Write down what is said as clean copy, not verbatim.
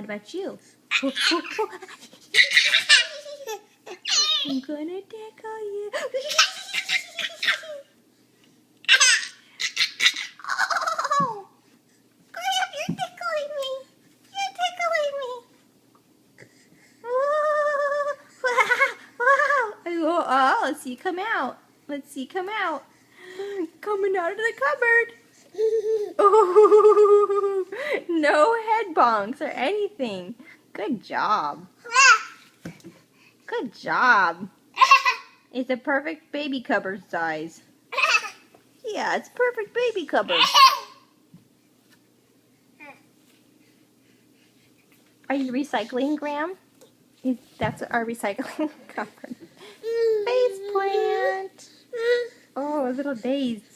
about you? I'm gonna tickle you. Oh, Graham, you're tickling me. You're tickling me. Oh, let's see you come out. Let's see you come out. Coming out of the cupboard. Oh, no head bonks or anything. Good job. Good job. It's a perfect baby cupboard size. Yeah, it's perfect baby cupboard. Are you recycling, Graham? That's our recycling cupboard. Face plant. Oh, a little dazed.